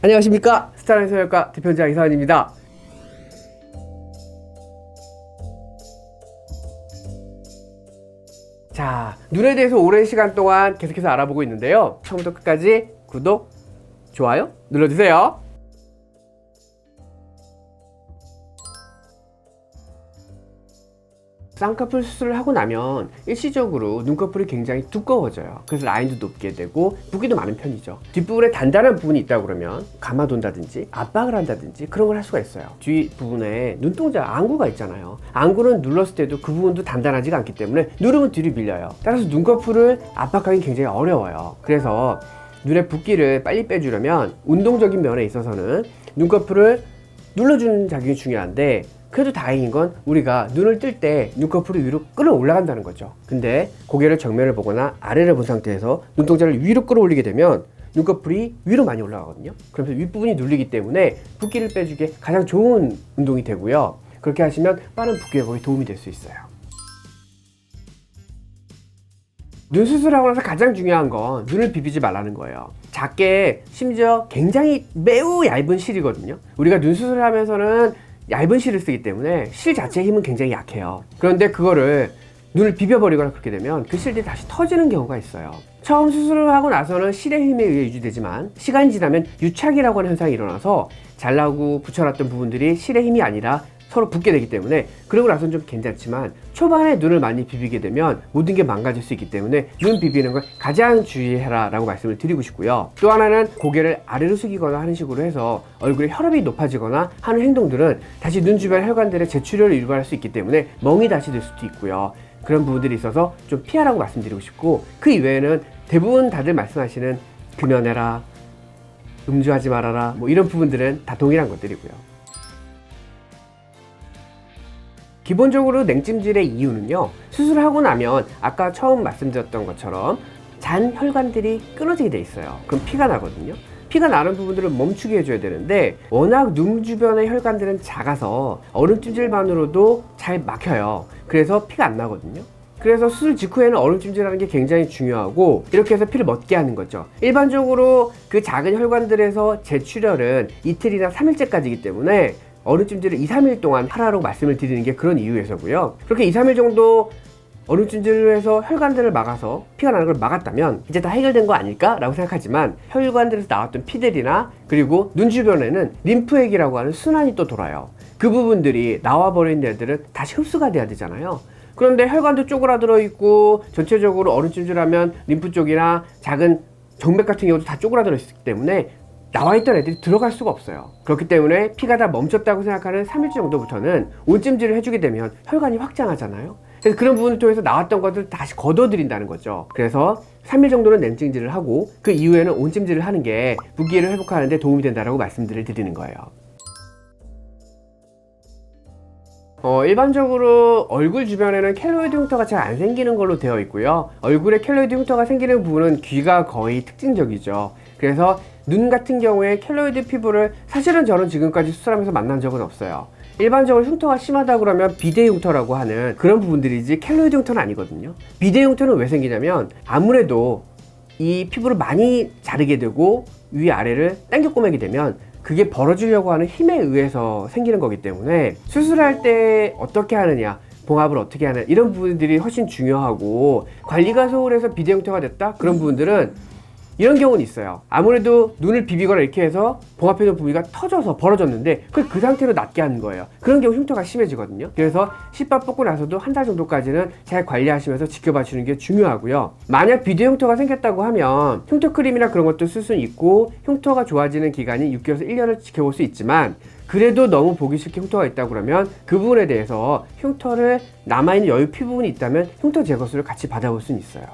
안녕하십니까, 스타라인 성형외과 대표자 이사원입니다. 자, 눈에 대해서 오랜 시간 동안 계속해서 알아보고 있는데요, 처음부터 끝까지 구독, 좋아요 눌러주세요. 쌍꺼풀 수술을 하고 나면 일시적으로 눈꺼풀이 굉장히 두꺼워져요. 그래서 라인도 높게 되고 붓기도 많은 편이죠. 뒷부분에 단단한 부분이 있다 그러면 감아돈다든지 압박을 한다든지 그런 걸 할 수가 있어요. 뒤 부분에 눈동자 안구가 있잖아요. 안구는 눌렀을 때도 그 부분도 단단하지가 않기 때문에 누르면 뒤로 밀려요. 따라서 눈꺼풀을 압박하기 굉장히 어려워요. 그래서 눈의 붓기를 빨리 빼주려면 운동적인 면에 있어서는 눈꺼풀을 눌러주는 작용이 중요한데, 그래도 다행인 건 우리가 눈을 뜰 때 눈꺼풀이 위로 끌어 올라간다는 거죠. 근데 고개를 정면을 보거나 아래를 본 상태에서 눈동자를 위로 끌어올리게 되면 눈꺼풀이 위로 많이 올라가거든요. 그러면서 윗부분이 눌리기 때문에 붓기를 빼주기에 가장 좋은 운동이 되고요. 그렇게 하시면 빠른 붓기 회복에 도움이 될 수 있어요. 눈 수술하고 나서 가장 중요한 건 눈을 비비지 말라는 거예요. 작게, 심지어 굉장히 매우 얇은 실이거든요. 우리가 눈 수술을 하면서는 얇은 실을 쓰기 때문에 실 자체의 힘은 굉장히 약해요. 그런데 그거를 눈을 비벼버리거나 그렇게 되면 그 실들이 다시 터지는 경우가 있어요. 처음 수술을 하고 나서는 실의 힘에 의해 유지되지만 시간이 지나면 유착이라고 하는 현상이 일어나서 잘라고 붙여놨던 부분들이 실의 힘이 아니라 서로 붙게 되기 때문에, 그러고 나서는 좀 괜찮지만 초반에 눈을 많이 비비게 되면 모든 게 망가질 수 있기 때문에 눈 비비는 걸 가장 주의해라 라고 말씀을 드리고 싶고요. 또 하나는 고개를 아래로 숙이거나 하는 식으로 해서 얼굴에 혈압이 높아지거나 하는 행동들은 다시 눈 주변 혈관들의 재출혈을 유발할 수 있기 때문에 멍이 다시 될 수도 있고요. 그런 부분들이 있어서 좀 피하라고 말씀드리고 싶고, 그 이외에는 대부분 다들 말씀하시는 금연해라, 음주하지 말아라, 뭐 이런 부분들은 다 동일한 것들이고요. 기본적으로 냉찜질의 이유는요, 수술을 하고 나면 아까 처음 말씀드렸던 것처럼 잔 혈관들이 끊어지게 돼 있어요. 그럼 피가 나거든요. 피가 나는 부분들을 멈추게 해줘야 되는데, 워낙 눈 주변의 혈관들은 작아서 얼음찜질만으로도 잘 막혀요. 그래서 피가 안 나거든요. 그래서 수술 직후에는 얼음찜질하는 게 굉장히 중요하고, 이렇게 해서 피를 멎게 하는 거죠. 일반적으로 그 작은 혈관들에서 재출혈은 이틀이나 3일째까지이기 때문에 얼음찜질을 2-3일 동안 하라고 말씀을 드리는 게 그런 이유에서고요. 그렇게 2-3일 정도 얼음찜질을 해서 혈관들을 막아서 피가 나는 걸 막았다면 이제 다 해결된 거 아닐까? 라고 생각하지만, 혈관들에서 나왔던 피들이나 그리고 눈 주변에는 림프액이라고 하는 순환이 또 돌아요. 그 부분들이 나와버린 애들은 다시 흡수가 돼야 되잖아요. 그런데 혈관도 쪼그라들어 있고 전체적으로 얼음찜질하면 림프 쪽이나 작은 정맥 같은 경우도 다 쪼그라들어 있기 때문에 나와있던 애들이 들어갈 수가 없어요. 그렇기 때문에 피가 다 멈췄다고 생각하는 3일째 정도부터는 온찜질을 해주게 되면 혈관이 확장하잖아요. 그래서 그런 부분을 통해서 나왔던 것들을 다시 걷어들인다는 거죠. 그래서 3일 정도는 냉찜질을 하고 그 이후에는 온찜질을 하는 게 붓기를 회복하는 데 도움이 된다고 말씀드리는 거예요. 일반적으로 얼굴 주변에는 켈로이드 흉터가 잘 안 생기는 걸로 되어 있고요. 얼굴에 켈로이드 흉터가 생기는 부분은 귀가 거의 특징적이죠. 그래서 눈 같은 경우에 켈로이드 피부를 사실은 저는 지금까지 수술하면서 만난 적은 없어요. 일반적으로 흉터가 심하다 그러면 비대 흉터라고 하는 그런 부분들이지 켈로이드 흉터는 아니거든요. 비대 흉터는 왜 생기냐면 아무래도 이 피부를 많이 자르게 되고 위아래를 당겨 꼬매게 되면 그게 벌어지려고 하는 힘에 의해서 생기는 거기 때문에 수술할 때 어떻게 하느냐, 봉합을 어떻게 하느냐, 이런 부분들이 훨씬 중요하고, 관리가 소홀해서 비대 흉터가 됐다? 그런 부분들은 이런 경우는 있어요. 아무래도 눈을 비비거나 이렇게 해서 봉합해놓은 부위가 터져서 벌어졌는데 그걸 그 상태로 낫게 하는 거예요. 그런 경우 흉터가 심해지거든요. 그래서 씻밥 뽑고 나서도 한 달 정도까지는 잘 관리하시면서 지켜봐 주는 게 중요하고요. 만약 비대 흉터가 생겼다고 하면 흉터 크림이나 그런 것도 쓸 수는 있고, 흉터가 좋아지는 기간이 6개월에서 1년을 지켜볼 수 있지만, 그래도 너무 보기 싫게 흉터가 있다고 그러면 그 부분에 대해서 흉터를 남아있는 여유 피부분이 있다면 흉터 제거술을 같이 받아볼 수는 있어요.